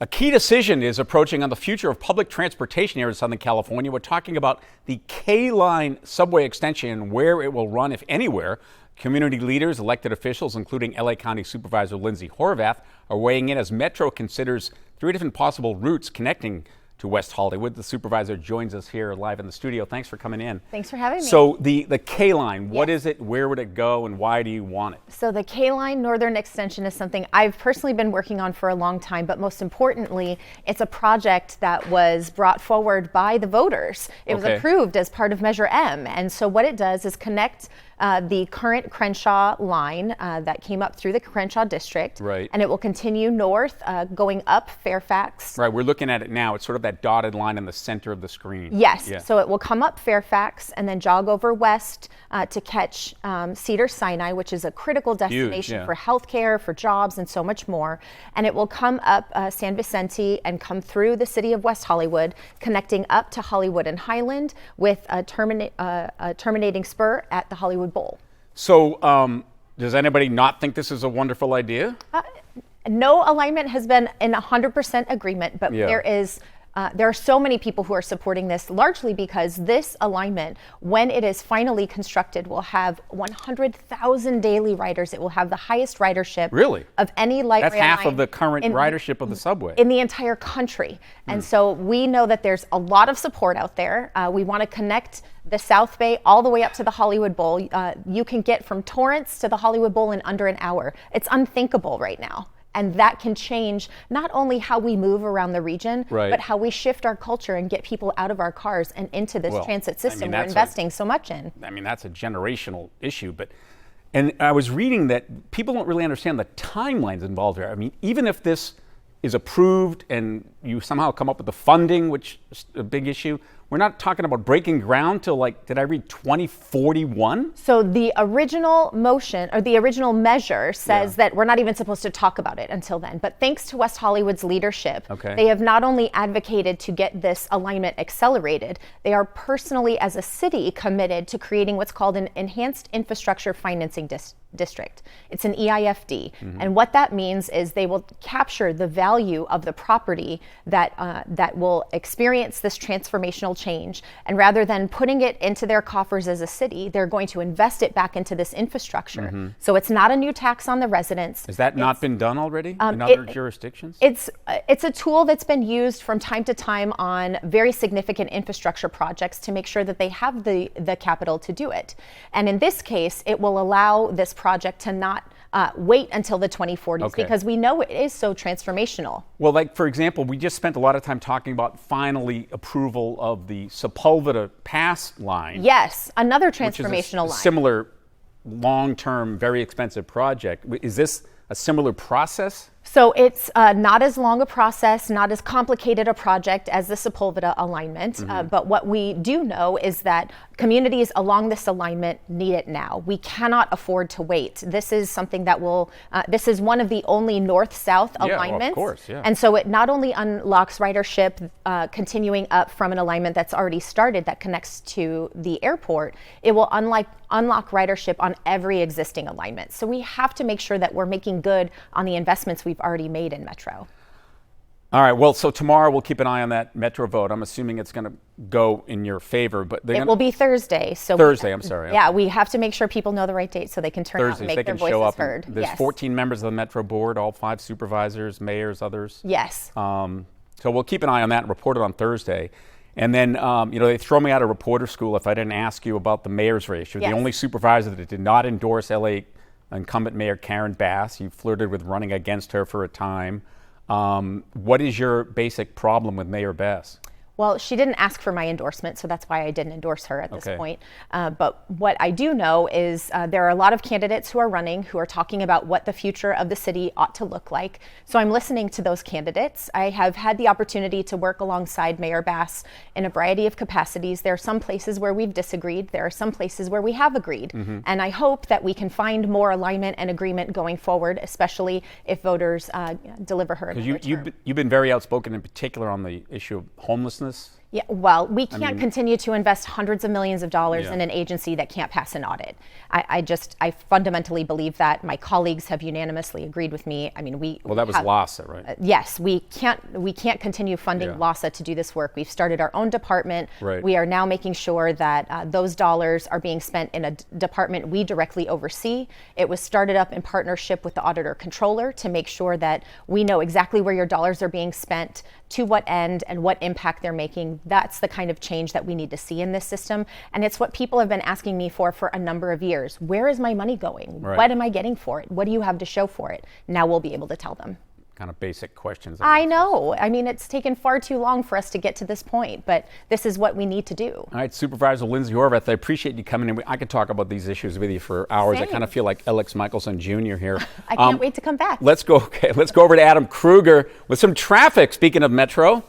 A key decision is approaching on the future of public transportation here in Southern California. We're talking about the K-Line subway extension and where it will run, if anywhere. Community leaders, elected officials, including LA County Supervisor Horvath, are weighing in as Metro considers 3 different possible routes connecting to West Hollywood. The supervisor joins us here live in the studio. Thanks for coming in. Thanks for having me. So the K-Line, what is it, where would it go, and why do you want it? So the K-Line Northern Extension is something I've personally been working on for a long time, but most importantly, it's a project that was brought forward by the voters. It was approved as part of Measure M, and so what it does is connect the current Crenshaw line that came up through the Crenshaw district, and it will continue north, going up Fairfax. Right, we're looking at it now. It's sort of that dotted line in the center of the screen. Yes, so it will come up Fairfax and then jog over west to catch Cedars-Sinai, which is a critical destination for healthcare, for jobs, and so much more. And it will come up San Vicente and come through the city of West Hollywood, connecting up to Hollywood and Highland with a terminating spur at the Hollywood Bowl. So does anybody not think this is a wonderful idea? No alignment has been in 100% agreement, but there are so many people who are supporting this, largely because this alignment, when it is finally constructed, will have 100,000 daily riders. It will have the highest ridership of any light rail line. That's half of the current ridership of the subway. In the entire country. And so we know that there's a lot of support out there. We want to connect the South Bay all the way up to the Hollywood Bowl. You can get from Torrance to the Hollywood Bowl in under an hour. It's unthinkable right now. And that can change not only how we move around the region, but how we shift our culture and get people out of our cars and into this transit system we're investing so much in. I mean, that's a generational issue. And I was reading that people don't really understand the timelines involved here. I mean, even if this is approved and you somehow come up with the funding, which is a big issue, we're not talking about breaking ground till, like, did I read 2041? So the original motion, or the original measure, says that we're not even supposed to talk about it until then. But thanks to West Hollywood's leadership, they have not only advocated to get this alignment accelerated, they are personally, as a city, committed to creating what's called an Enhanced Infrastructure Financing District. It's an EIFD. And what that means is they will capture the value of the property that will experience this transformational change. And rather than putting it into their coffers as a city, they're going to invest it back into this infrastructure. So it's not a new tax on the residents. Has that not been done already in other jurisdictions? It's a tool that's been used from time to time on very significant infrastructure projects to make sure that they have the capital to do it. And in this case, it will allow this project to not wait until the 2040s because we know it is so transformational. Well, like, for example, we just spent a lot of time talking about finally approval of the Sepulveda Pass line. Yes, another transformational line. Similar long-term, very expensive project. Is this a similar process? So it's not as long a process, not as complicated a project as the Sepulveda alignment, but what we do know is that communities along this alignment need it now. We cannot afford to wait. This is something that will, this is one of the only north-south alignments. Well, of course, and so it not only unlocks ridership continuing up from an alignment that's already started that connects to the airport, it will unlock ridership on every existing alignment. So we have to make sure that we're making good on the investments we've already made in Metro. All right, well, so tomorrow we'll keep an eye on that Metro vote. I'm assuming it's going to go in your favor, but it will be Thursday. So I'm sorry. Yeah, we have to make sure people know the right date so they can turn out and make their voices heard. There's 14 members of the Metro board, all 5 supervisors, mayors, others. Yes. So we'll keep an eye on that and report it on Thursday. And then, they throw me out of reporter school if I didn't ask you about the mayor's race. You're the only supervisor that did not endorse LA incumbent Mayor Karen Bass. You flirted with running against her for a time. What is your basic problem with Mayor Bass? Well, she didn't ask for my endorsement, so that's why I didn't endorse her at this point. But what I do know is there are a lot of candidates who are running who are talking about what the future of the city ought to look like. So I'm listening to those candidates. I have had the opportunity to work alongside Mayor Bass in a variety of capacities. There are some places where we've disagreed. There are some places where we have agreed. And I hope that we can find more alignment and agreement going forward, especially if voters deliver her another term. You've been very outspoken, in particular on the issue of homelessness. Yeah, well, we can't continue to invest hundreds of millions of dollars in an agency that can't pass an audit. I fundamentally believe that. My colleagues have unanimously agreed with me. I mean, well, that was LASA, right? Yes, we can't continue funding LASA to do this work. We've started our own department. Right. We are now making sure that those dollars are being spent in a department we directly oversee. It was started up in partnership with the auditor controller to make sure that we know exactly where your dollars are being spent, to what end, and what impact they're making. That's the kind of change that we need to see in this system. And it's what people have been asking me for a number of years. Where is my money going? Right. What am I getting for it? What do you have to show for it? Now we'll be able to tell them. Kind of basic questions. I know. I mean, it's taken far too long for us to get to this point, but this is what we need to do. All right, Supervisor Lindsay Horvath, I appreciate you coming in. I could talk about these issues with you for hours. Same. I kind of feel like Alex Michelson Jr. here. I can't wait to come back. Let's go over to Adam Kruger with some traffic. Speaking of Metro.